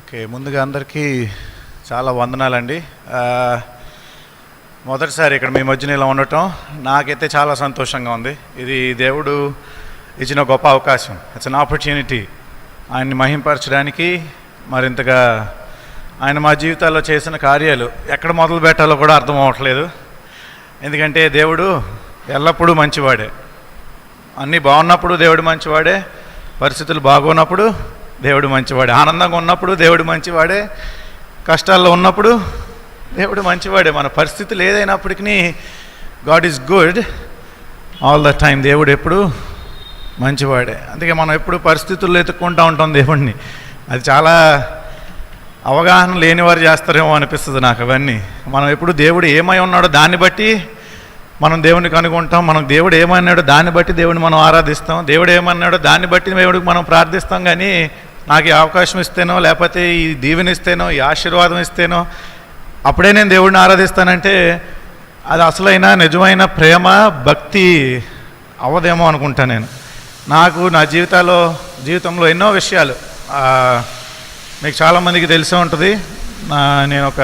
Okay, ముందుగా అందరికీ చాలా వందనాలండి. మొదటిసారి ఇక్కడ మీ మధ్యన ఇలా ఉండటం నాకైతే చాలా సంతోషంగా ఉంది. ఇది దేవుడు ఇచ్చిన గొప్ప అవకాశం. It's an opportunity. ఆయన్ని మహింపరచడానికి, మరింతగా ఆయన మా జీవితాల్లో చేసిన కార్యాలు ఎక్కడ మొదలు పెట్టాలో కూడా అర్థం అవ్వట్లేదు. ఎందుకంటే దేవుడు ఎల్లప్పుడూ మంచివాడే. అన్నీ బాగున్నప్పుడు దేవుడు మంచివాడే, పరిస్థితులు బాగున్నప్పుడు దేవుడు మంచివాడే, ఆనందంగా ఉన్నప్పుడు దేవుడు మంచివాడే, కష్టాల్లో ఉన్నప్పుడు దేవుడు మంచివాడే. మన పరిస్థితులు ఏదైనప్పటికీ God is good all the time. దేవుడు ఎప్పుడు మంచివాడే. అందుకే మనం ఎప్పుడు పరిస్థితుల్లో ఎత్తుక్కుంటూ ఉంటాం దేవుడిని. అది చాలా అవగాహన లేని వారు చేస్తారేమో అనిపిస్తుంది నాకు అవన్నీ. మనం ఎప్పుడు దేవుడు ఏమై ఉన్నాడో దాన్ని బట్టి మనం దేవుడిని కనుగొంటాం. మనం దేవుడు ఏమన్నాడో దాన్ని బట్టి దేవుడిని మనం ఆరాధిస్తాం. దేవుడు ఏమన్నాడో దాన్ని బట్టి దేవుడికి మనం ప్రార్థిస్తాం. కానీ నాకు ఈ అవకాశం ఇస్తేనో, లేకపోతే ఈ దీవెన ఇస్తేనో, ఈ ఆశీర్వాదం ఇస్తేనో అప్పుడే నేను దేవుడిని ఆరాధిస్తానంటే అది అసలైన నిజమైన ప్రేమ, భక్తి అవ్వదేమో అనుకుంటా నేను. నాకు నా జీవితంలో ఎన్నో విషయాలు మీకు చాలామందికి తెలిసే ఉంటుంది. నేను ఒక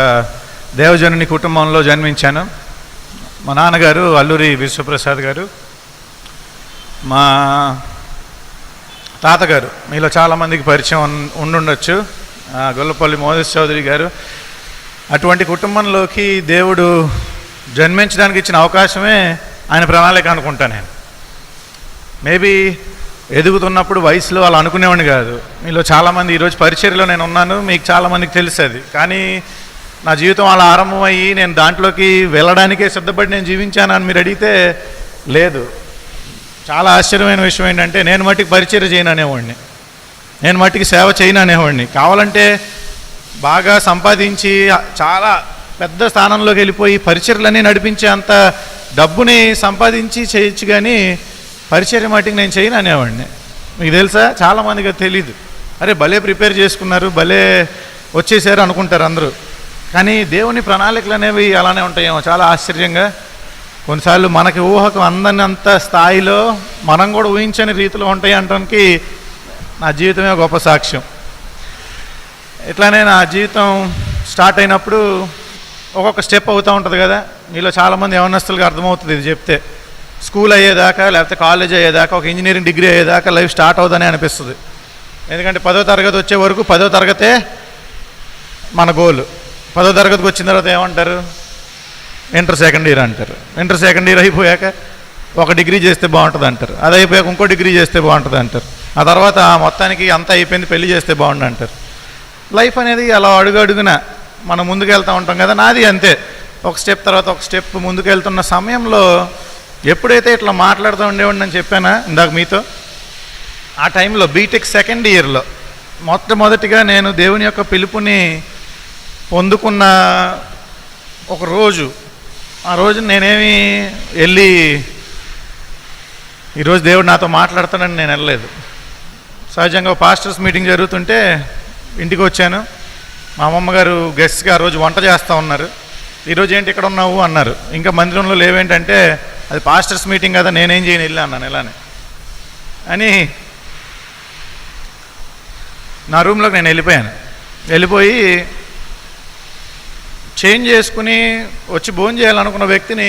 దేవజనుని కుటుంబంలో జన్మించాను. మా నాన్నగారు అల్లూరి విశ్వప్రసాద్ గారు, మా తాతగారు మీలో చాలామందికి పరిచయం ఉండుండొచ్చు, గొల్లపల్లి మోదీస్ చౌదరి గారు. అటువంటి కుటుంబంలోకి దేవుడు జన్మించడానికి ఇచ్చిన అవకాశమే ఆయన ప్రణాళిక అనుకుంటా నేను. మేబీ ఎదుగుతున్నప్పుడు వయసులో అలా అనుకునేవాడిని కాదు. మీలో చాలామంది ఈరోజు పరిచర్యలో నేను ఉన్నాను, మీకు చాలామందికి తెలుస్తుంది. కానీ నా జీవితం అలా ఆరంభమయ్యి నేను దాంట్లోకి వెళ్ళడానికే సిద్ధపడి నేను జీవించాను అని మీరు అడిగితే లేదు. చాలా ఆశ్చర్యమైన విషయం ఏంటంటే నేను మట్టికి పరిచర్య చేయను అనేవాడిని, నేను మట్టికి సేవ చేయను అనేవాడిని. కావాలంటే బాగా సంపాదించి చాలా పెద్ద స్థానంలోకి వెళ్ళిపోయి పరిచర్యలన్నీ నడిపించే అంత డబ్బుని సంపాదించి చేయొచ్చు, కానీ పరిచర్య మట్టికి నేను చేయను అనేవాడిని. మీకు తెలుసా, చాలామందికి అది తెలీదు. అరే భలే ప్రిపేర్ చేసుకున్నారు, భలే వచ్చేసారు అనుకుంటారు అందరూ. కానీ దేవుని ప్రణాళికలు అనేవి అలానే ఉంటాయేమో. చాలా ఆశ్చర్యంగా కొన్నిసార్లు మనకి ఊహకు అందనంత స్థాయిలో మనం కూడా ఊహించని రీతిలో ఉంటాయి అనడానికి నా జీవితమే గొప్ప సాక్ష్యం. ఇట్లానే నా జీవితం స్టార్ట్ అయినప్పుడు ఒక్కొక్క స్టెప్ అవుతూ ఉంటుంది కదా. మీలో చాలామంది యవనస్తులుగా అర్థమవుతుంది ఇది చెప్తే. స్కూల్ అయ్యేదాకా, లేకపోతే కాలేజ్ అయ్యేదాకా, ఒక ఇంజనీరింగ్ డిగ్రీ అయ్యేదాకా లైఫ్ స్టార్ట్ అవుతుందని అనిపిస్తుంది. ఎందుకంటే 10వ తరగతి వచ్చే వరకు 10వ తరగతే మన గోల్. 10వ తరగతికి వచ్చిన తర్వాత ఏమంటారు, ఇంటర్ సెకండ్ ఇయర్ అంటారు. ఇంటర్ సెకండ్ ఇయర్ అయిపోయాక ఒక డిగ్రీ చేస్తే బాగుంటుంది అంటారు. అది అయిపోయాక ఇంకో డిగ్రీ చేస్తే బాగుంటుంది అంటారు. ఆ తర్వాత మొత్తానికి అంతా అయిపోయింది, పెళ్లి చేస్తే బాగుండు అంటారు. లైఫ్ అనేది అలా అడుగున మనం ముందుకు వెళ్తూ ఉంటాం కదా. నాది అంతే, ఒక స్టెప్ తర్వాత ఒక స్టెప్ ముందుకు వెళ్తున్న సమయంలో ఎప్పుడైతే ఇట్లా మాట్లాడుతూ ఉండేవాడిని అని చెప్పానా ఇందాక మీతో, ఆ టైంలో బీటెక్ సెకండ్ ఇయర్లో మొట్టమొదటిగా నేను దేవుని యొక్క పిలుపుని పొందుకున్న ఒక రోజు. ఆ రోజు నేనేమి వెళ్ళి ఈరోజు దేవుడు నాతో మాట్లాడతానని నేను వెళ్ళలేదు. సహజంగా పాస్టర్స్ మీటింగ్ జరుగుతుంటే ఇంటికి వచ్చాను. మా అమ్మమ్మ గారు గెస్ట్గా ఆ రోజు వంట చేస్తూ ఉన్నారు. ఈరోజు ఏంటి ఇక్కడ ఉన్నావు అన్నారు. ఇంకా మందిరంలో లేవేంటంటే అది పాస్టర్స్ మీటింగ్ కదా, నేనేం చేయను వెళ్ళి అన్నాను. ఇలానే అని నా రూమ్లోకి నేను వెళ్ళిపోయి చేంజ్ చేసుకుని వచ్చి భోజనం చేయాలనుకున్న వ్యక్తిని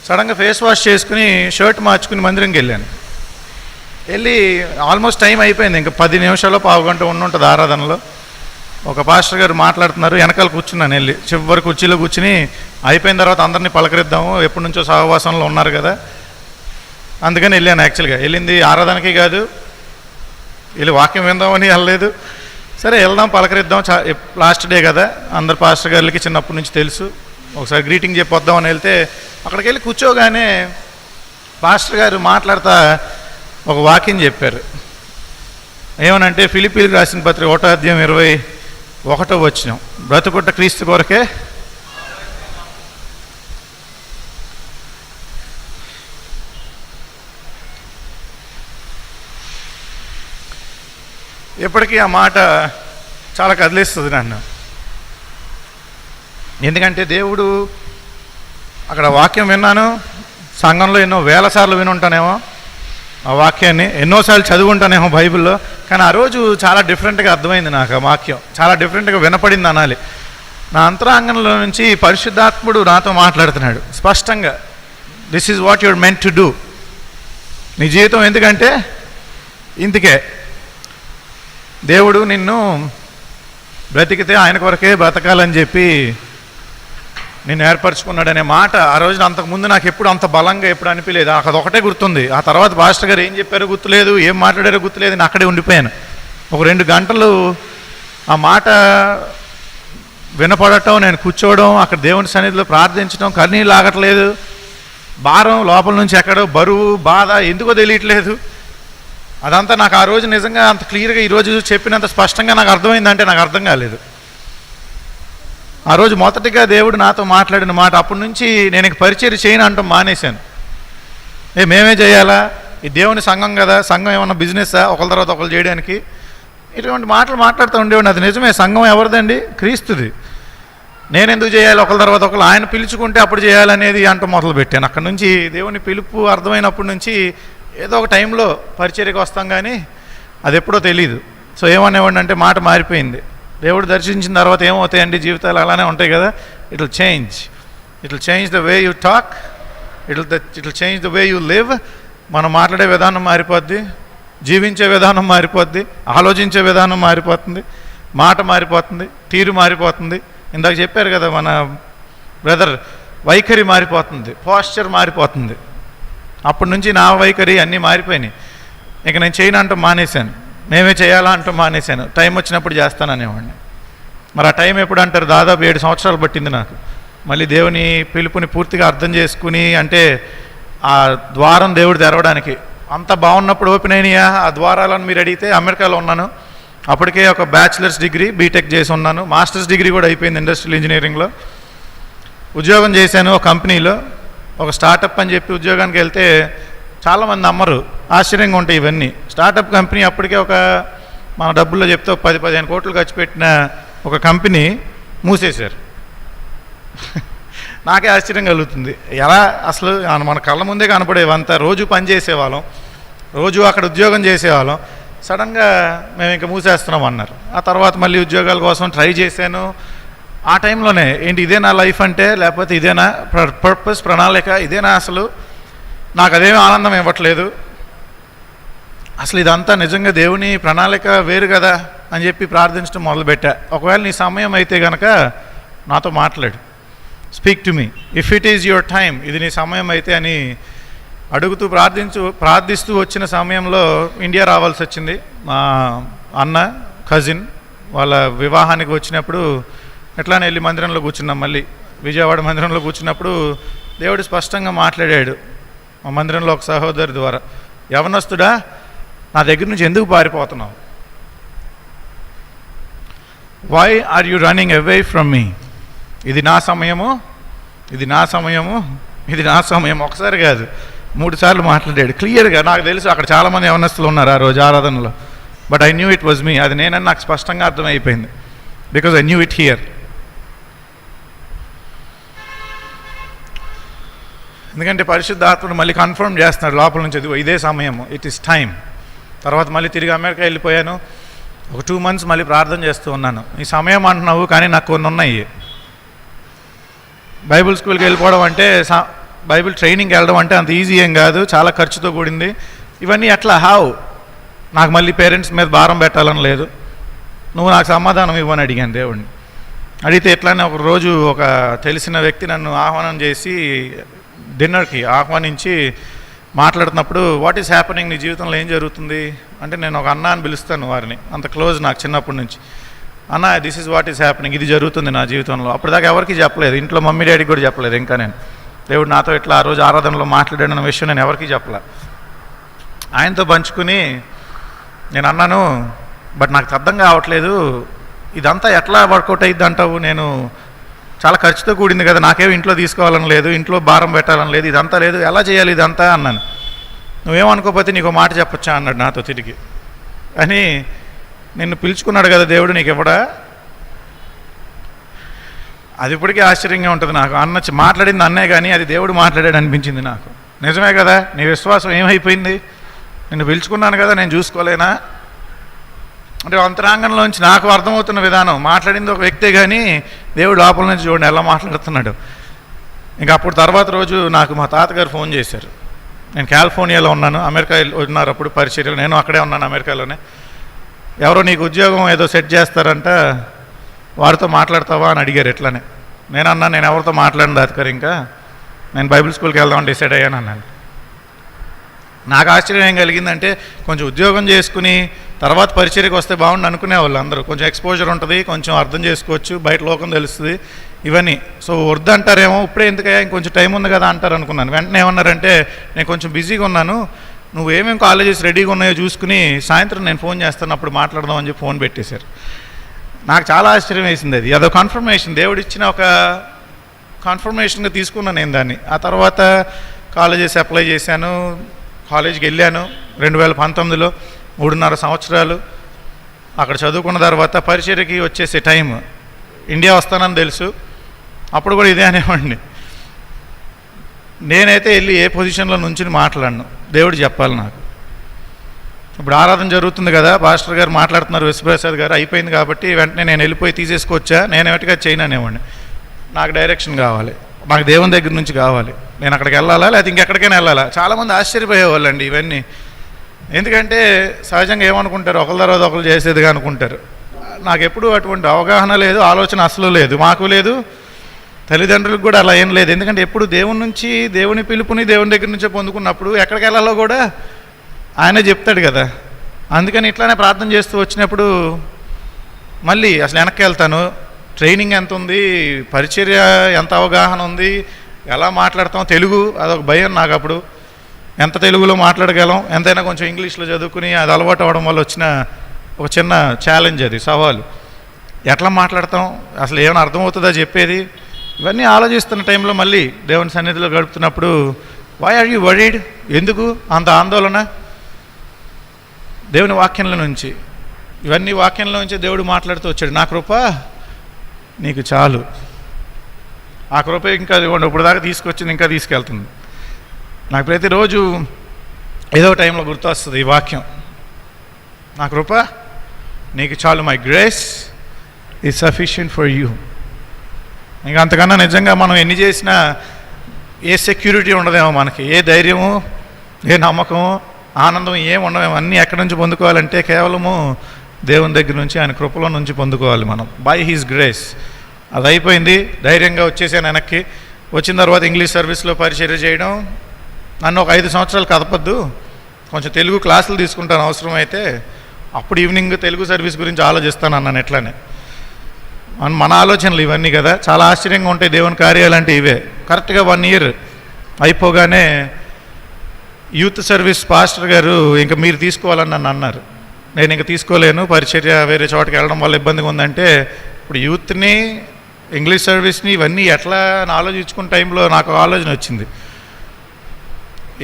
సడన్గా ఫేస్ వాష్ చేసుకుని షర్ట్ మార్చుకుని మందిరంకి వెళ్ళి ఆల్మోస్ట్ టైం అయిపోయింది. ఇంకా 10 నిమిషాలు పావుగంట ఉండుంటుంది ఆరాధనలో. ఒక పాస్టర్ గారు మాట్లాడుతున్నారు, వెనకాల కూర్చున్నాను. వెళ్ళి చివరి కుర్చీలో కూర్చుని అయిపోయిన తర్వాత అందరినీ పలకరిద్దాము, ఎప్పటి నుంచో సహవాసంలో ఉన్నారు కదా, అందుకని వెళ్ళాను. యాక్చువల్గా వెళ్ళింది ఆరాధనకి కాదు, వెళ్ళి వాక్యం విందామని వెళ్ళలేదు. సరే వెళ్దాం, పలకరిద్దాం, లాస్ట్ డే కదా, అందరు పాస్టర్ గారికి చిన్నప్పటి నుంచి తెలుసు, ఒకసారి గ్రీటింగ్ చెప్పొద్దామని వెళ్తే అక్కడికి వెళ్ళి కూర్చోగానే పాస్టర్ గారు మాట్లాడుతూ ఒక వాక్యం చెప్పారు. ఏమనంటే ఫిలిప్పీలకు రాసిన పత్రిక 1వ అధ్యాయం 21వ వచనం, బ్రతుకుట క్రీస్తు కొరకే ఎప్పటికీ ఆ మాట చాలా కదిలిస్తుంది నన్ను. ఎందుకంటే దేవుడు అక్కడ వాక్యం విన్నాను, సంఘంలో ఎన్నో వేల సార్లు వినుంటానేమో, ఆ వాక్యాన్ని ఎన్నోసార్లు చదువుకుంటానేమో బైబిల్లో, కానీ ఆ రోజు చాలా డిఫరెంట్గా అర్థమైంది నాకు. ఆ వాక్యం చాలా డిఫరెంట్గా వినపడింది అనాలి. నా అంతరాంగంలో నుంచి పరిశుద్ధాత్ముడు నాతో మాట్లాడుతున్నాడు స్పష్టంగా. This is what your meant to do. నీ జీవితం ఎందుకంటే ఇందుకే దేవుడు నిన్ను బ్రతికితే ఆయన కొరకే బ్రతకాలని చెప్పి నిన్ను ఏర్పరచుకున్నాడనే మాట ఆ రోజున అంతకుముందు నాకు ఎప్పుడు అంత బలంగా ఎప్పుడు అనిపించలేదు. అదొకటే గుర్తుంది. ఆ తర్వాత పాస్టర్ గారు ఏం చెప్పారో గుర్తులేదు, ఏం మాట్లాడారో గుర్తులేదు. నేను అక్కడే ఉండిపోయాను. ఒక 2 గంటలు ఆ మాట వినపడటం, నేను కూర్చోవడం, అక్కడ దేవుని సన్నిధిలో ప్రార్థించడం, కన్నీళ్ళు ఆగట్లేదు, భారం లోపల నుంచి ఎక్కడో బరువు బాధ ఎందుకో తెలియట్లేదు. అదంతా నాకు ఆ రోజు నిజంగా అంత క్లియర్గా ఈరోజు చెప్పినంత స్పష్టంగా నాకు అర్థమైందంటే నాకు అర్థం కాలేదు. ఆ రోజు మొదటిగా దేవుడు నాతో మాట్లాడిన మాట, అప్పటి నుంచి నేను ఇంక పరిచర్య చేయను అంటాం మానేశాను. మేమే చేయాలా, ఈ దేవుని సంఘం కదా, సంఘం ఏమన్నా బిజినెస్సా ఒకరి తర్వాత ఒకరు చేయడానికి, ఇటువంటి మాటలు మాట్లాడుతూ ఉండేవాడిని. అది నిజమే, సంఘం ఎవరిదండి? క్రీస్తుది. నేను ఎందుకు చేయాలి ఒకరి తర్వాత ఒకరు? ఆయన పిలుచుకుంటే అప్పుడు చేయాలనేది అంటూ మొదలుపెట్టాను. అక్కడి నుంచి దేవుని పిలుపు అర్థమైనప్పటి నుంచి ఏదో ఒక టైంలో పరిచర్యకు వస్తాం, కానీ అది ఎప్పుడో తెలీదు. సో ఏమనేవాడిని అంటే మాట మారిపోయింది. దేవుడు దర్శించిన తర్వాత ఏమవుతాయండి జీవితాలు? అలానే ఉంటాయి కదా. It will change the way you talk, it will change the way you live. మనం మాట్లాడే విధానం మారిపోద్ది, జీవించే విధానం మారిపోద్ది, ఆలోచించే విధానం మారిపోతుంది, మాట మారిపోతుంది, తీరు మారిపోతుంది. ఇందాక చెప్పారు కదా మన బ్రదర్, వైఖరి మారిపోతుంది, పోస్చర్ మారిపోతుంది. అప్పటి నుంచి నా వైఖరి అన్నీ మారిపోయినాయి. ఇక నేను చేయను అంటూ మానేశాను, మేమే చేయాలా అంటూ మానేశాను. టైం వచ్చినప్పుడు చేస్తాననేవాడిని. మరి ఆ టైం ఎప్పుడు అంటారు? దాదాపు 7 సంవత్సరాలు పట్టింది నాకు మళ్ళీ దేవుని పిలుపుని పూర్తిగా అర్థం చేసుకుని, అంటే ఆ ద్వారం దేవుడు తెరవడానికి. అంత బాగున్నప్పుడు ఓపెన్ అయినాయా ఆ ద్వారాలను మీరు అడిగితే? అమెరికాలో ఉన్నాను, అప్పటికే ఒక బ్యాచిలర్స్ డిగ్రీ బీటెక్ చేసి ఉన్నాను, మాస్టర్స్ డిగ్రీ కూడా అయిపోయింది ఇండస్ట్రియల్ ఇంజనీరింగ్లో. ఉద్యోగం చేశాను ఒక కంపెనీలో, ఒక స్టార్టప్ అని చెప్పి ఉద్యోగానికి వెళ్తే చాలామంది నమ్మరు, ఆశ్చర్యంగా ఉంటాయి ఇవన్నీ. స్టార్టప్ కంపెనీ అప్పటికే ఒక మన డబ్బుల్లో చెప్తే 10-15 కోట్లు ఖర్చు పెట్టిన ఒక కంపెనీ మూసేశారు. నాకే ఆశ్చర్యం కలుగుతుంది. ఎలా అసలు మన కళ్ళ ముందే కనపడేవంతా, రోజు పని చేసేవాళ్ళం, రోజు అక్కడ ఉద్యోగం చేసేవాళ్ళం, సడన్గా మేము ఇంకా మూసేస్తున్నాం అన్నారు. ఆ తర్వాత మళ్ళీ ఉద్యోగాల కోసం ట్రై చేశాను. ఆ టైంలోనే ఏంటి ఇదే నా లైఫ్ అంటే, లేకపోతే ఇదేనా పర్పస్, ప్రణాళిక, ఇదేనా అసలు? నాకు అదేమీ ఆనందం ఇవ్వట్లేదు. అసలు ఇదంతా నిజంగా దేవుని ప్రణాళిక వేరు కదా అని చెప్పి ప్రార్థించడం మొదలుపెట్టా. ఒకవేళ నీ సమయం అయితే కనుక నాతో మాట్లాడు, speak to me if it is your time, ఇది నీ సమయం అయితే అని అడుగుతూ ప్రార్థిస్తూ వచ్చిన సమయంలో ఇండియా రావాల్సి వచ్చింది. మా అన్న కజిన్ వాళ్ళ వివాహానికి వచ్చినప్పుడు ఎట్లానే వెళ్ళి మందిరంలో కూర్చున్నాం. మళ్ళీ విజయవాడ మందిరంలో కూర్చున్నప్పుడు దేవుడు స్పష్టంగా మాట్లాడాడు మా మందిరంలో ఒక సహోదరి ద్వారా. యవనస్తుడా, నా దగ్గర నుంచి ఎందుకు పారిపోతున్నావు? Why are you running away from me? ఇది నా సమయము, ఇది నా సమయము, ఇది నా సమయం. ఒకసారి కాదు 3 సార్లు మాట్లాడాడు క్లియర్గా. నాకు తెలుసు అక్కడ చాలామంది యవనస్తులు ఉన్నారు ఆ రోజు ఆరాధనలో, but I knew it was me. అది నేనని నాకు స్పష్టంగా అర్థమైపోయింది, because I knew it here. ఎందుకంటే పరిశుద్ధాత్ముడు మళ్ళీ కన్ఫర్మ్ చేస్తున్నాడు లోపల నుంచి, ఇదే సమయము, ఇట్ ఈస్ టైం. తర్వాత మళ్ళీ తిరిగి అమెరికా వెళ్ళిపోయాను. ఒక 2 months మళ్ళీ ప్రార్థన చేస్తూ ఉన్నాను. ఈ సమయం అంటున్నావు, కానీ నాకు కొన్ని ఉన్నాయి. బైబిల్ స్కూల్కి వెళ్ళిపోవడం అంటే, బైబిల్ ట్రైనింగ్కి వెళ్ళడం అంటే అంత ఈజీ ఏం కాదు, చాలా ఖర్చుతో కూడింది. ఇవన్నీ ఎట్లా, హావ్? నాకు మళ్ళీ పేరెంట్స్ మీద భారం పెట్టాలని లేదు. నువ్వు నాకు సమాధానం ఇవ్వని అడిగాను దేవుడిని. అడిగితే ఎట్లానే ఒక రోజు ఒక తెలిసిన వ్యక్తి నన్ను ఆహ్వానం చేసి డిన్నర్కి ఆహ్వానించి మాట్లాడుతున్నప్పుడు, వాట్ ఈస్ హ్యాపెనింగ్, నీ జీవితంలో ఏం జరుగుతుంది అంటే, నేను ఒక అన్న అని పిలుస్తాను వారిని, అంత క్లోజ్ నాకు చిన్నప్పటి నుంచి. అన్న, this is what is happening, ఇది జరుగుతుంది నా జీవితంలో. అప్పటిదాకా ఎవరికి చెప్పలేదు, ఇంట్లో మమ్మీ డాడీకి కూడా చెప్పలేదు. ఇంకా నేను దేవుడు నాతో ఇట్లా ఆ రోజు ఆరాధనలో మాట్లాడిన విషయం నేను ఎవరికి చెప్పలే. ఆయనతో పంచుకుని నేను అన్నాను, బట్ నాకు అర్థం కావట్లేదు, ఇదంతా ఎట్లా వర్కౌట్ అయ్యిద్ది అంటావు? నేను చాలా ఖర్చుతో కూడింది కదా, నాకేమో ఇంట్లో తీసుకోవాలని లేదు, ఇంట్లో భారం పెట్టాలని లేదు, ఇదంతా లేదు, ఎలా చేయాలి ఇదంతా అన్నాను. నువ్వేమనుకోకపోతే నీకు మాట చెప్పొచ్చా అన్నాడు నాతో తిరిగి. అని నిన్ను పిలుచుకున్నాడు కదా దేవుడు, నీకు ఇవ్వడా? అది ఇప్పటికీ ఆశ్చర్యంగా ఉంటుంది నాకు. అన్న మాట్లాడింది అన్నే, కానీ అది దేవుడు మాట్లాడాడు అనిపించింది నాకు. నిజమే కదా, నీ విశ్వాసం ఏమైపోయింది? నిన్ను పిలుచుకున్నాను కదా, నేను చూసుకోలేనా అంటే అంతరాంగంలోంచి నాకు అర్థమవుతున్న విధానం. మాట్లాడింది ఒక వ్యక్తే కానీ దేవుడు లోపల నుంచి చూడండి ఎలా మాట్లాడుతున్నాడు. ఇంకా అప్పుడు తర్వాత రోజు నాకు మా తాతగారు ఫోన్ చేశారు. నేను కాలిఫోర్నియాలో ఉన్నాను, అమెరికా ఉన్నారు అప్పుడు పరిచర్యలు, నేను అక్కడే ఉన్నాను అమెరికాలోనే. ఎవరో నీకు ఉద్యోగం ఏదో సెట్ చేస్తారంట, వారితో మాట్లాడతావా అని అడిగారు. ఎట్లనే నేను అన్నాను, నేను ఎవరితో మాట్లాడిన తాతగారు, ఇంకా నేను బైబిల్ స్కూల్కి వెళ్దామని డిసైడ్ అయ్యాను అన్నాను. నాకు ఆశ్చర్యం ఏం కలిగిందంటే, కొంచెం ఉద్యోగం చేసుకుని తర్వాత పరిచర్యకు వస్తే బాగుండు అనుకునేవాళ్ళు అందరూ. కొంచెం ఎక్స్పోజర్ ఉంటుంది, కొంచెం అర్థం చేసుకోవచ్చు, బయట లోకం తెలుస్తుంది ఇవన్నీ. సో వద్దు అంటారేమో, ఇప్పుడే ఎందుకయ్యా ఇంకొంచెం టైం ఉంది కదా అంటారు అనుకున్నాను. వెంటనే ఏమన్నారంటే, నేను కొంచెం బిజీగా ఉన్నాను, నువ్వు ఏమేమి కాలేజెస్ రెడీగా ఉన్నాయో చూసుకుని సాయంత్రం నేను ఫోన్ చేస్తాను, అప్పుడు మాట్లాడదాం అని చెప్పి ఫోన్ పెట్టేశారు. నాకు చాలా ఆశ్చర్యం వేసింది. అది అదొక కన్ఫర్మేషన్, దేవుడు ఇచ్చిన ఒక కన్ఫర్మేషన్గా తీసుకున్నాను నేను దాన్ని. ఆ తర్వాత కాలేజెస్ అప్లై చేశాను, కాలేజీకి వెళ్ళాను 2019లో 3.5 సంవత్సరాలు అక్కడ చదువుకున్న తర్వాత పరిచర్యకి వచ్చేసే టైం ఇండియా వస్తానని తెలుసు. అప్పుడు కూడా ఇదే అనేవాడిని, నేనైతే వెళ్ళి ఏ పొజిషన్లో నుంచి మాట్లాడను, దేవుడు చెప్పాలి నాకు. ఇప్పుడు ఆరాధన జరుగుతుంది కదా, పాస్టర్ గారు మాట్లాడుతున్నారు, విశ్వప్రసాద్ గారు, అయిపోయింది కాబట్టి వెంటనే నేను వెళ్ళిపోయి తీసేసుకొచ్చా, నేను ఎటుగా చేయను అనేవాడిని. నాకు డైరెక్షన్ కావాలి, నాకు దేవుని దగ్గర నుంచి కావాలి, నేను అక్కడికి వెళ్ళాలా లేకపోతే ఇంకెక్కడికైనా వెళ్ళాలా. చాలామంది ఆశ్చర్యపోయేవాళ్ళు అండి ఇవన్నీ. ఎందుకంటే సహజంగా ఏమనుకుంటారు, ఒకరి తర్వాత ఒకరు చేసేదిగా అనుకుంటారు. నాకు ఎప్పుడూ అటువంటి అవగాహన లేదు, ఆలోచన అసలు లేదు, మాకు లేదు, తల్లిదండ్రులకు కూడా అలా ఏం లేదు. ఎందుకంటే ఎప్పుడు దేవుని నుంచి, దేవుని పిలుపుని దేవుని దగ్గర నుంచే పొందుకున్నప్పుడు ఎక్కడికి వెళ్ళాలో కూడా ఆయనే చెప్తాడు కదా. అందుకని ఇట్లానే ప్రార్థన చేస్తూ వచ్చినప్పుడు మళ్ళీ అసలు వెనక్కి వెళ్తాను, ట్రైనింగ్ ఎంత ఉంది, పరిచర్య ఎంత అవగాహన ఉంది, ఎలా మాట్లాడతాం, తెలుగు అదొక భయం నాకు. అప్పుడు ఎంత తెలుగులో మాట్లాడగలం, ఎంతైనా కొంచెం ఇంగ్లీష్లో చదువుకుని అది అలవాటు అవ్వడం వల్ల వచ్చిన ఒక చిన్న ఛాలెంజ్, అది సవాలు. ఎట్లా మాట్లాడతాం, అసలు ఏమైనా అర్థమవుతుందా చెప్పేది, ఇవన్నీ ఆలోచిస్తున్న టైంలో మళ్ళీ దేవుని సన్నిధిలో గడుపుతున్నప్పుడు, వై ఆర్ యూ వరీడ్, ఎందుకు అంత ఆందోళన, దేవుని వాక్యంలో నుంచి, ఇవన్నీ వాక్యంలో నుంచి దేవుడు మాట్లాడుతూ వచ్చాడు. నా కృప నీకు చాలు, ఆ కృప ఇంకా ఇప్పుడు దాకా తీసుకొచ్చింది, ఇంకా తీసుకెళ్తుంది. నాకు ప్రతిరోజు ఏదో టైంలో గుర్తు వస్తుంది ఈ వాక్యం, నా కృప నీకు చాలు, my grace is sufficient for you. ఇంకా అంతకన్నా నిజంగా మనం ఎన్ని చేసినా ఏ సెక్యూరిటీ ఉండదేమో మనకి, ఏ ధైర్యము, ఏ నమ్మకము, ఆనందం ఏం ఉండవేమో. అన్నీ ఎక్కడి నుంచి పొందుకోవాలంటే కేవలము దేవుని దగ్గర నుంచి, ఆయన కృపలో నుంచి పొందుకోవాలి మనం, బై హీస్ గ్రేస్. అది అయిపోయింది, ధైర్యంగా వచ్చేసాను వెనక్కి. వచ్చిన తర్వాత ఇంగ్లీష్ సర్వీస్లో పరిచర్య చేయడం, నన్ను ఒక 5 సంవత్సరాలు కదపద్దు, కొంచెం తెలుగు క్లాసులు తీసుకుంటాను అవసరమైతే, అప్పుడు ఈవినింగ్ తెలుగు సర్వీస్ గురించి ఆలోచిస్తాను అన్నాను. ఎట్లానే మన ఆలోచనలు ఇవన్నీ కదా, చాలా ఆశ్చర్యంగా ఉంటాయి దేవుని కార్యాలు అంటే ఇవే. కరెక్ట్గా 1 ఇయర్ అయిపోగానే యూత్ సర్వీస్ పాస్టర్ గారు ఇంకా మీరు తీసుకోవాలని నన్ను అన్నారు. నేను ఇంకా తీసుకోలేను, పరిచర్య వేరే చోటకి వెళ్ళడం వల్ల ఇబ్బందిగా ఉందంటే, ఇప్పుడు యూత్ని, ఇంగ్లీష్ సర్వీస్ని, ఇవన్నీ ఎట్లా అని ఆలోచించుకున్న టైంలో నాకు ఆలోచన వచ్చింది,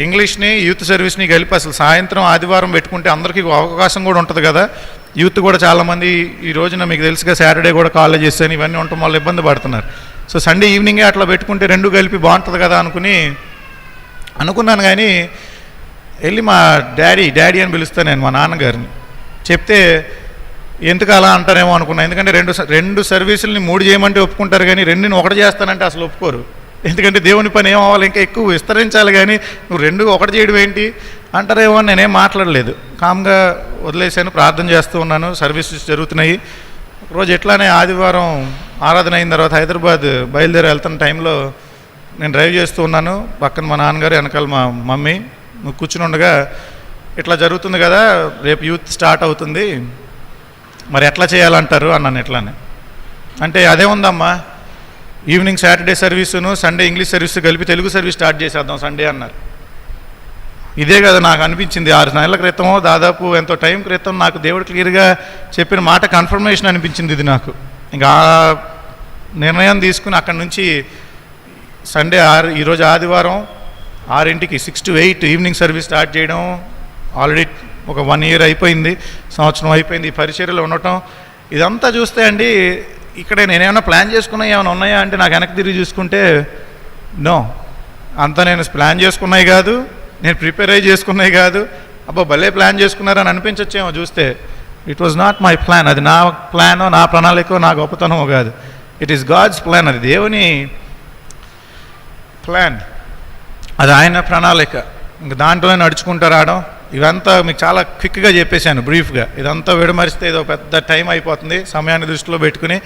ఇంగ్లీష్ని యూత్ సర్వీస్ని కలిపి అసలు సాయంత్రం ఆదివారం పెట్టుకుంటే అందరికీ అవకాశం కూడా ఉంటుంది కదా. యూత్ కూడా చాలామంది ఈ రోజున మీకు తెలుసుగా సాటర్డే కూడా కాలేజెస్ అని ఇవన్నీ ఉండటం వల్ల ఇబ్బంది పడుతున్నారు. సో సండే ఈవినింగే అట్లా పెట్టుకుంటే రెండు కలిపి బాగుంటుంది కదా అనుకున్నాను. కానీ వెళ్ళి మా డాడీ అని పిలుస్తాను నేను, మా నాన్నగారిని చెప్తే ఎందుకు అలా అంటారేమో అనుకున్నాను. ఎందుకంటే రెండు సర్వీసుల్ని 3 చేయమంటే ఒప్పుకుంటారు, కానీ 2ని 1 చేస్తానంటే అసలు ఒప్పుకోరు. ఎందుకంటే దేవుని పని ఏం అవ్వాలి, ఇంకా ఎక్కువ విస్తరించాలి, కానీ నువ్వు 2 1 చేయడం ఏంటి అంటారేమో అని నేనేం మాట్లాడలేదు, కామ్గా వదిలేసాను. ప్రార్థన చేస్తూ ఉన్నాను, సర్వీసెస్ జరుగుతున్నాయి. ఒకరోజు ఎట్లానే ఆదివారం ఆరాధన అయిన తర్వాత హైదరాబాద్ బయలుదేరి వెళ్తున్న టైంలో నేను డ్రైవ్ చేస్తూ ఉన్నాను, పక్కన మా నాన్నగారు, వెనకాల మా మమ్మీ కూర్చుని ఉండగా, ఇట్లా జరుగుతుంది కదా, రేపు యూత్ స్టార్ట్ అవుతుంది, మరి ఎట్లా చేయాలంటారు అన్నాను. ఎట్లానే అంటే అదే ఉందమ్మా, ఈవినింగ్ సాటర్డే సర్వీసును సండే ఇంగ్లీష్ సర్వీస్ కలిపి తెలుగు సర్వీస్ స్టార్ట్ చేసేద్దాం సండే అన్నారు. ఇదే కదా నాకు అనిపించింది. 6 నెలల క్రితమో, దాదాపు ఎంతో టైం క్రితం నాకు దేవుడు క్లియర్గా చెప్పిన మాట కన్ఫర్మేషన్ అనిపించింది ఇది నాకు. ఇంకా నిర్ణయం తీసుకుని అక్కడి నుంచి సండే ఈరోజు ఆదివారం 6ంటికి 6 to 8 ఈవినింగ్ సర్వీస్ స్టార్ట్ చేయడం. ఆల్రెడీ ఒక 1 ఇయర్ అయిపోయింది, సంవత్సరం అయిపోయింది ఈ పరిచర్యలో ఉండటం. ఇదంతా చూస్తే అండి, ఇక్కడ నేనేమైనా ప్లాన్ చేసుకున్నా ఏమైనా ఉన్నాయా అంటే, నాకు వెనక్కి తిరిగి చూసుకుంటే నో, అంతా నేను ప్లాన్ చేసుకున్నాయి కాదు, నేను ప్రిపేర్ అయ్యి చేసుకున్నాయి కాదు, అబ్బో భలే ప్లాన్ చేసుకున్నారని అనిపించచ్చేమో చూస్తే. It was not my plan. అది నా ప్లానో, నా ప్రణాళికో, నా గొప్పతనమో కాదు. It is God's plan. అది దేవుని ప్లాన్, అది ఆయన ప్రణాళిక. ఇంక దాంట్లోనే నడుచుకుంటూ రావడం. ఇదంతా మీకు చాలా క్విక్గా చెప్పేశాను, బ్రీఫ్గా. ఇదంతా విడమరిస్తే ఏదో పెద్ద టైం అయిపోతుంది సమయాన్ని దృష్టిలో పెట్టుకుని.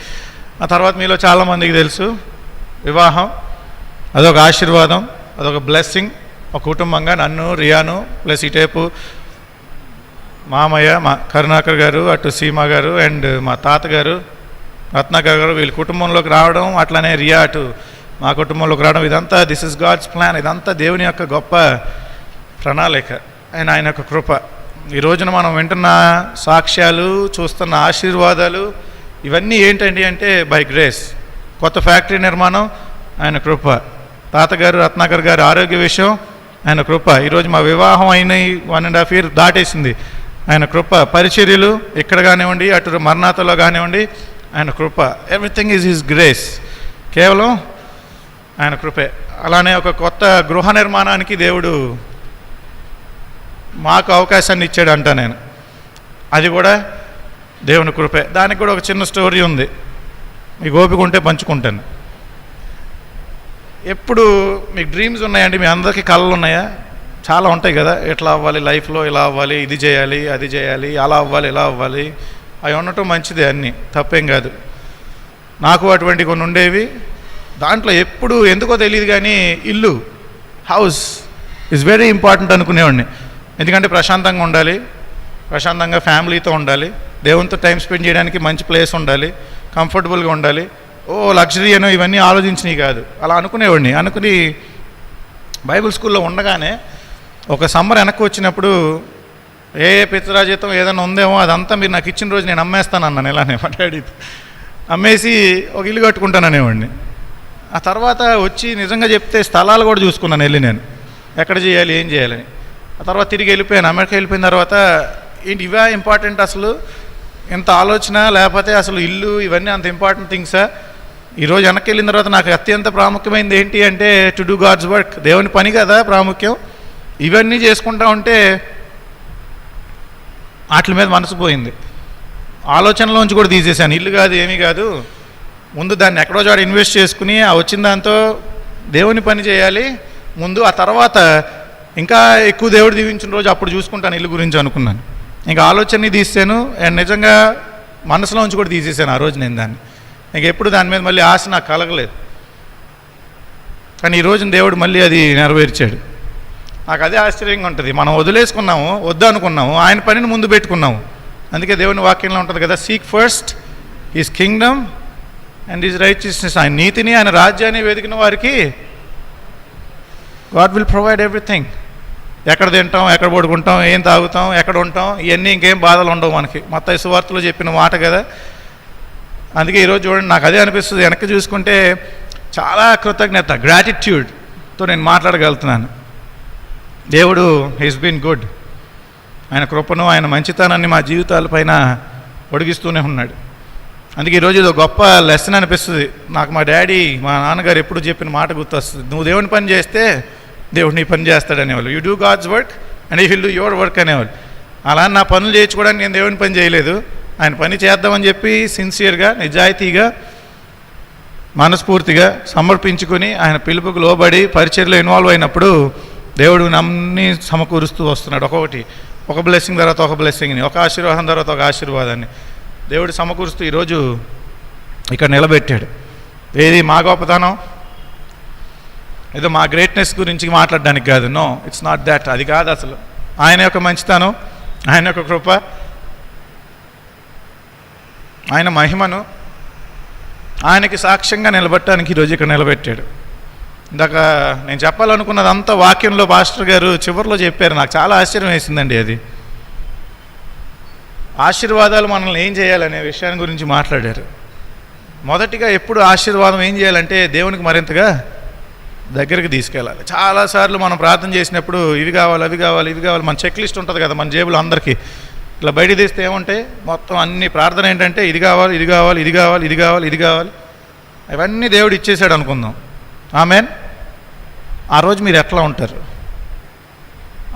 ఆ తర్వాత మీలో చాలామందికి తెలుసు, వివాహం అదొక ఆశీర్వాదం, అదొక బ్లెస్సింగ్. ఒక కుటుంబంగా నన్ను, రియాను, ప్లస్ ఇటేపు మామయ్య, మా కరుణాకర్ గారు, అటు సీమ గారు అండ్ మా తాతగారు రత్నాకర్ గారు, వీళ్ళ కుటుంబంలోకి రావడం, అట్లనే రియా అటు మా కుటుంబంలోకి రావడం, ఇదంతా దిస్ ఇస్ గాడ్స్ ప్లాన్. ఇదంతా దేవుని యొక్క గొప్ప ప్రణాళిక, ఆయన యొక్క కృప. ఈ రోజున మనం వింటున్న సాక్ష్యాలు, చూస్తున్న ఆశీర్వాదాలు, ఇవన్నీ ఏంటండి అంటే బై గ్రేస్. కొత్త ఫ్యాక్టరీ నిర్మాణం ఆయన కృప. తాతగారు రత్నాకర్ గారు ఆరోగ్య విషయం ఆయన కృప. ఈరోజు మా వివాహం అయిన 1.5 years దాటేసింది, ఆయన కృప. పరిచర్యలు ఇక్కడ కానివ్వండి, అటు మర్నాథలో కానివ్వండి, ఆయన కృప. ఎవ్రీథింగ్ ఈజ్ హిస్ గ్రేస్, కేవలం ఆయన కృపే. అలానే ఒక కొత్త గృహ నిర్మాణానికి దేవుడు మాకు అవకాశాన్ని ఇచ్చాడు అంట నేను, అది కూడా దేవుని కృపే. దానికి కూడా ఒక చిన్న స్టోరీ ఉంది, మీకు ఓపిక ఉంటే పంచుకుంటాను. ఎప్పుడు మీకు డ్రీమ్స్ ఉన్నాయండి? మీ అందరికీ కళలు ఉన్నాయా? చాలా ఉంటాయి కదా, ఎట్లా అవ్వాలి లైఫ్లో, ఇలా అవ్వాలి, ఇది చేయాలి, అది చేయాలి, అలా అవ్వాలి, ఇలా అవ్వాలి. అవి ఉండటం మంచిదే, అన్నీ తప్పేం కాదు. నాకు అటువంటి కొన్ని ఉండేవి. దాంట్లో ఎప్పుడు ఎందుకో తెలియదు కానీ ఇల్లు, హౌస్ ఈజ్ వెరీ ఇంపార్టెంట్ అనుకునేవాడిని. ఎందుకంటే ప్రశాంతంగా ఉండాలి, ప్రశాంతంగా ఫ్యామిలీతో ఉండాలి, దేవునితో టైం స్పెండ్ చేయడానికి మంచి ప్లేస్ ఉండాలి, కంఫర్టబుల్గా ఉండాలి. లగ్జరీ అనో ఇవన్నీ ఆలోచించినవి కాదు, అలా అనుకునేవాడిని. అనుకుని బైబిల్ స్కూల్లో ఉండగానే ఒక సమ్మర్ వెనక్కి వచ్చినప్పుడు ఏ పిత్రాజితం ఏదైనా ఉందేమో అదంతా మీరు నాకు ఇచ్చిన రోజు నేను అమ్మేస్తాను అన్నాను. ఇలానే మా డాడీతో అమ్మేసి ఒక ఇల్లు కట్టుకుంటాననేవాడిని. ఆ తర్వాత వచ్చి నిజంగా చెప్తే స్థలాలు కూడా చూసుకున్నాను వెళ్ళి, నేను ఎక్కడ చేయాలి, ఏం చేయాలని. ఆ తర్వాత తిరిగి వెళ్ళిపోయాను. అమెరికా వెళ్ళిపోయిన తర్వాత ఏంటి ఇవే ఇంపార్టెంట్, అసలు ఎంత ఆలోచన, లేకపోతే అసలు ఇల్లు, ఇవన్నీ అంత ఇంపార్టెంట్ థింగ్సా? ఈరోజు వెనక్కి వెళ్ళిన తర్వాత నాకు అత్యంత ప్రాముఖ్యమైనది ఏంటి అంటే టు డూ గాడ్స్ వర్క్, దేవుని పని కదా ప్రాముఖ్యం. ఇవన్నీ చేసుకుంటా ఉంటే వాటి మీద మనసు పోయింది, ఆలోచనలోంచి కూడా తీసేశాను. ఇల్లు కాదు, ఏమీ కాదు, ముందు దాన్ని ఎక్కడో చోట ఇన్వెస్ట్ చేసుకుని ఆ వచ్చిన దాంతో దేవుని పని చేయాలి ముందు. ఆ తర్వాత ఇంకా ఎక్కువ దేవుడు దీవించిన రోజు అప్పుడు చూసుకుంటాను ఇల్లు గురించి అనుకున్నాను. ఇంకా ఆలోచనని తీసాను అండ్ నిజంగా మనసులోంచి కూడా తీసేసాను ఆ రోజు నేను దాన్ని. ఇంకెప్పుడు దాని మీద మళ్ళీ ఆశ నాకు కలగలేదు. కానీ ఈరోజు దేవుడు మళ్ళీ అది నెరవేర్చాడు. నాకు అదే ఆశ్చర్యంగా ఉంటుంది. మనం వదిలేసుకున్నాము, వద్దు అనుకున్నాము, ఆయన పనిని ముందు పెట్టుకున్నాము. అందుకే దేవుని వాక్యంలో ఉంటుంది కదా, seek first his Kingdom and his righteousness. ఆయన నీతిని, ఆయన రాజ్యాన్ని వెతికిన వారికి గాడ్ విల్ ప్రొవైడ్ ఎవ్రీథింగ్. ఎక్కడ తింటాం, ఎక్కడ పడుకుంటాం, ఏం తాగుతాం, ఎక్కడ ఉంటాం, ఇవన్నీ ఇంకేం బాధలు ఉండవు మనకి. మత్తయి సువార్తలో చెప్పిన మాట కదా. అందుకే ఈరోజు చూడండి, నాకు అదే అనిపిస్తుంది. వెనక్కి చూసుకుంటే చాలా కృతజ్ఞత, గ్రాటిట్యూడ్తో నేను మాట్లాడగలుగుతున్నాను. దేవుడు హీస్ బీన్ గుడ్. ఆయన కృపను, ఆయన మంచితనాన్ని మా జీవితాలపైన ఒడిగిస్తూనే ఉన్నాడు. అందుకే ఈరోజు ఇది గొప్ప లెసన్ అనిపిస్తుంది నాకు. మా డాడీ, మా నాన్నగారు ఎప్పుడు చెప్పిన మాట గుర్తొస్తుంది, నువ్వు దేవుని పని చేస్తే దేవుడు నీ పని చేస్తాడనేవాళ్ళు. You do God's work and he will do your work అనేవాళ్ళు. అలా నా పనులు చేయించుకోవడానికి నేను దేవుని పని చేయలేదు, ఆయన పని చేద్దామని చెప్పి సిన్సియర్గా, నిజాయితీగా, మనస్ఫూర్తిగా సమర్పించుకొని ఆయన పిలుపుకు లోబడి పరిచర్యలో ఇన్వాల్వ్ అయినప్పుడు దేవుడు నమ్ని సమకూరుస్తూ వస్తున్నాడు. ఒక్కొక్కటి, ఒక బ్లెస్సింగ్ తర్వాత ఒక బ్లెస్సింగ్ని, ఒక ఆశీర్వాదం తర్వాత ఒక ఆశీర్వాదాన్ని దేవుడు సమకూరుస్తూ ఈరోజు ఇక్కడ నిలబెట్టాడు. ఏది మా గొప్పతనం, ఏదో మా గ్రేట్నెస్ గురించి మాట్లాడడానికి కాదు. No, it's not that. అది కాదు అసలు. ఆయన యొక్క మంచితనం, ఆయన యొక్క కృప, ఆయన మహిమను ఆయనకి సాక్ష్యంగా నిలబెట్టడానికి ఈరోజు ఇక్కడ నిలబెట్టాడు. ఇందాక నేను చెప్పాలనుకున్నదంతా వాక్యంలో పాస్టర్ గారు చివరిలో చెప్పారు. నాకు చాలా ఆశ్చర్యం వేసిందండి. అది ఆశీర్వాదాలు మనల్ని ఏం చేయాలనే విషయాన్ని గురించి మాట్లాడారు. మొదటిగా ఎప్పుడు ఆశీర్వాదం ఏం చేయాలంటే దేవునికి మరింతగా దగ్గరికి తీసుకెళ్ళాలి. చాలాసార్లు మనం ప్రార్థన చేసినప్పుడు ఇవి కావాలి, అవి కావాలి, ఇవి కావాలి, మన చెక్ లిస్ట్ ఉంటుంది కదా మన జేబులో అందరికీ. ఇట్లా బయట తీస్తే ఏముంటాయి, మొత్తం అన్ని ప్రార్థన ఏంటంటే ఇది కావాలి, ఇది కావాలి, ఇది కావాలి, ఇది కావాలి, ఇది కావాలి, అవన్నీ దేవుడు ఇచ్చేసాడు అనుకుందాం. ఆమెన్. ఆ రోజు మీరు ఎట్లా ఉంటారు?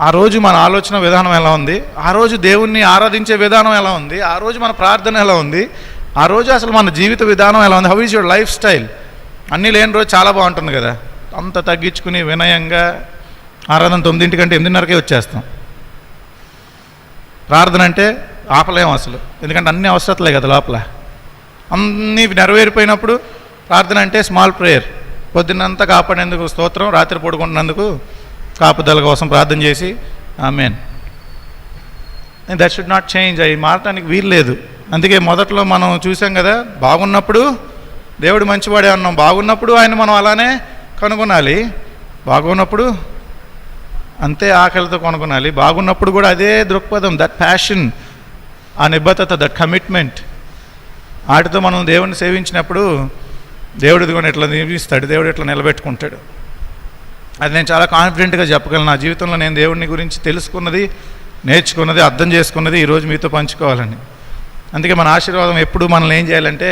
ఆ రోజు మన ఆలోచన విధానం ఎలా ఉంది, ఆ రోజు దేవుణ్ణి ఆరాధించే విధానం ఎలా ఉంది, ఆ రోజు మన ప్రార్థన ఎలా ఉంది, ఆ రోజు అసలు మన జీవిత విధానం ఎలా ఉంది, how is your life style. అన్నీ లేని రోజు చాలా బాగుంటుంది కదా, అంత తగ్గించుకుని వినయంగా ఆరాధన 9 కంటే 8:30కే వచ్చేస్తాం. ప్రార్థన అంటే ఆపలేము అసలు, ఎందుకంటే అన్ని అవసరతలే కదా లోపల. అన్నీ నెరవేరిపోయినప్పుడు ప్రార్థన అంటే స్మాల్ ప్రేయర్, పొద్దున్నంతా కాపాడేందుకు స్తోత్రం, రాత్రి పడుకుంటున్నందుకు కాపుదల కోసం ప్రార్థన చేసి ఆమేన్. That should not change. అవి మారటానికి వీలు లేదు. అందుకే మొదట్లో మనం చూసాం కదా, బాగున్నప్పుడు దేవుడు మంచివాడే అన్నాం, బాగున్నప్పుడు ఆయన మనం అలానే కనుగొనాలి, బాగున్నప్పుడు అంతే ఆకలితో కనుగొనాలి, బాగున్నప్పుడు కూడా అదే దృక్పథం, దట్ ప్యాషన్, ఆ నిబద్ధత, దట్ కమిట్మెంట్, వాటితో మనం దేవుడిని సేవించినప్పుడు దేవుడు ఇదిగోని ఇట్లా నియమిస్తాడు, దేవుడు ఇట్లా నిలబెట్టుకుంటాడు. అది నేను చాలా కాన్ఫిడెంట్గా చెప్పగలను. నా జీవితంలో నేను దేవుడిని గురించి తెలుసుకున్నది, నేర్చుకున్నది, అర్థం చేసుకున్నది ఈరోజు మీతో పంచుకోవాలని. అందుకే మన ఆశీర్వాదం ఎప్పుడు మనల్ని ఏం చేయాలంటే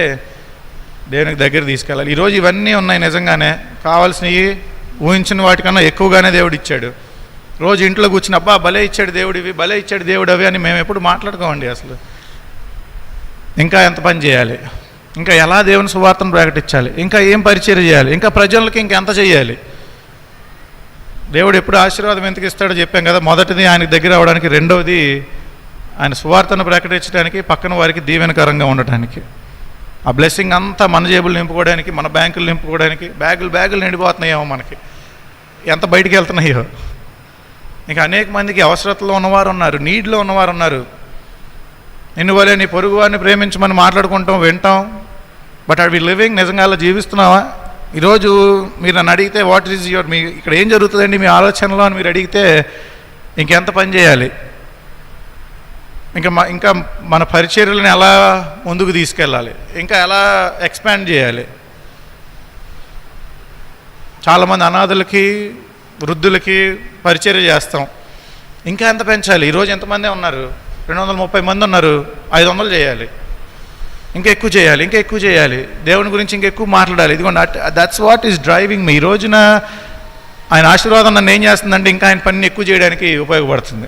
దేవునికి దగ్గర తీసుకెళ్ళాలి. ఈరోజు ఇవన్నీ ఉన్నాయి, నిజంగానే కావాల్సినవి ఊహించిన వాటికన్నా ఎక్కువగానే దేవుడు ఇచ్చాడు. రోజు ఇంట్లో కూర్చుని అబ్బా భలే ఇచ్చాడు దేవుడు ఇవి, భలే ఇచ్చాడు దేవుడు అవి అని మేము ఎప్పుడు మాట్లాడుకోమండి. అసలు ఇంకా ఎంత పని చేయాలి, ఇంకా ఎలా దేవుని సువార్తను ప్రకటించాలి, ఇంకా ఏం పరిచర్య చేయాలి, ఇంకా ప్రజలకి ఇంకెంత చేయాలి. దేవుడు ఎప్పుడు ఆశీర్వాదం ఎందుకు ఇస్తాడో చెప్పాం కదా. మొదటిది ఆయనకు దగ్గర అవడానికి, రెండవది ఆయన సువార్తను ప్రకటించడానికి, పక్కన వారికి దీవెనకరంగా ఉండటానికి. ఆ బ్లెస్సింగ్ అంతా మన జేబులు నింపుకోవడానికి, మన బ్యాంకులు నింపుకోవడానికి. బ్యాగులు నిండిపోతున్నాయేమో మనకి, ఎంత బయటికి వెళ్తున్నాయో. ఇంకా అనేక మందికి అవసరతలో ఉన్నవారు ఉన్నారు, నీడ్లో ఉన్నవారు ఉన్నారు. నిన్ను వలే నీ పొరుగు వారిని ప్రేమించమని మాట్లాడుకుంటాం, వింటాం, బట్ ఆర్ వి లివింగ్? నిజంగా అలా జీవిస్తున్నావా? ఈరోజు మీరు నన్ను అడిగితే వాట్ ఈజ్ యువర్, మీ ఇక్కడ ఏం జరుగుతుందండి మీ ఆలోచనలో అని మీరు అడిగితే ఇంకెంత పని చేయాలి, ఇంకా మన పరిచర్యలను ఎలా ముందుకు తీసుకెళ్ళాలి, ఇంకా ఎలా ఎక్స్పాండ్ చేయాలి. చాలామంది అనాథులకి, వృద్ధులకి పరిచర్య చేస్తాం, ఇంకా ఎంత పెంచాలి? ఈరోజు ఎంతమంది ఉన్నారు? 230 మంది ఉన్నారు, 500 చేయాలి, ఇంకా ఎక్కువ చేయాలి, ఇంకా ఎక్కువ చేయాలి, దేవుని గురించి ఇంకా ఎక్కువ మాట్లాడాలి. ఇదిగోండి, దట్స్ వాట్ ఈస్ డ్రైవింగ్ మీ. ఈ రోజున ఆయన ఆశీర్వాదం నన్ను ఏం చేస్తుందంటే ఇంకా ఆయన పనిని ఎక్కువ చేయడానికి ఉపయోగపడుతుంది,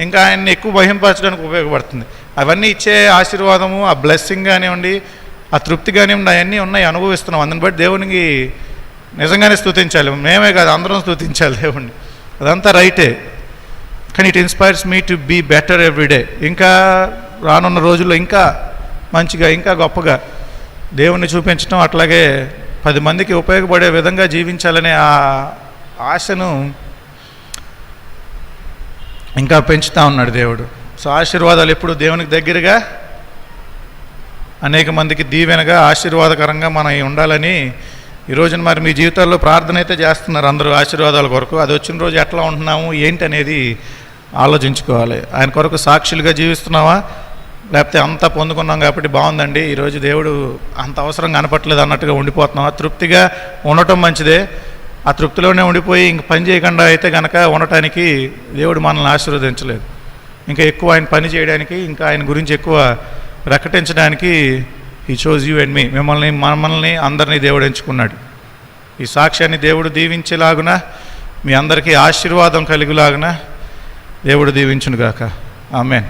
ఇంకా ఆయన్ని ఎక్కువ మహింపరచడానికి ఉపయోగపడుతుంది. అవన్నీ ఇచ్చే ఆశీర్వాదము, ఆ బ్లెస్సింగ్ కానివ్వండి, ఆ తృప్తి కానివ్వండి, అవన్నీ ఉన్నాయి, అనుభవిస్తున్నాం. అందుని బట్టి దేవునికి నిజంగానే స్తుతించాలి. మేమే కాదు, అందరం స్తుతించాలి దేవుణ్ణి. అదంతా రైటే, కానీ it inspires me to be better every day. ఇంకా రానున్న రోజుల్లో ఇంకా మంచిగా, ఇంకా గొప్పగా దేవుణ్ణి చూపించడం, అట్లాగే 10 మందికి ఉపయోగపడే విధంగా జీవించాలనే ఆ ఆశను ఇంకా పెంచుతూ ఉన్నాడు దేవుడు. సో ఆశీర్వాదాలు ఎప్పుడు దేవునికి దగ్గరగా, అనేక మందికి దీవెనగా, ఆశీర్వాదకరంగా మనం ఉండాలని ఈ రోజున మరి మీ జీవితాల్లో ప్రార్థన అయితే చేస్తున్నారు అందరూ ఆశీర్వాదాల కొరకు. అది వచ్చిన రోజు ఎట్లా ఉంటున్నాము ఏంటి అనేది ఆలోచించుకోవాలి. ఆయన కొరకు సాక్షులుగా జీవిస్తున్నావా, లేకపోతే అంతా పొందుకున్నాం కాబట్టి బాగుందండి ఈరోజు దేవుడు అంత అవసరం కనపట్లేదు అన్నట్టుగా ఉండిపోతున్నావా? తృప్తిగా ఉండటం మంచిదే, ఆ తృప్తిలోనే ఉండిపోయి ఇంక పని చేయకుండా అయితే కనుక ఉండటానికి దేవుడు మనల్ని ఆశీర్వదించలేదు. ఇంకా ఎక్కువ ఆయన పని చేయడానికి, ఇంకా ఆయన గురించి ఎక్కువ ప్రకటించడానికి హీ చోజ్ యూ అండ్ మీ, మమ్మల్ని అందరినీ దేవుడు ఎంచుకున్నాడు. ఈ సాక్ష్యాన్ని దేవుడు దీవించేలాగున, మీ అందరికీ ఆశీర్వాదం కలిగిలాగున దేవుడు దీవించునుగాక. ఆమేన్.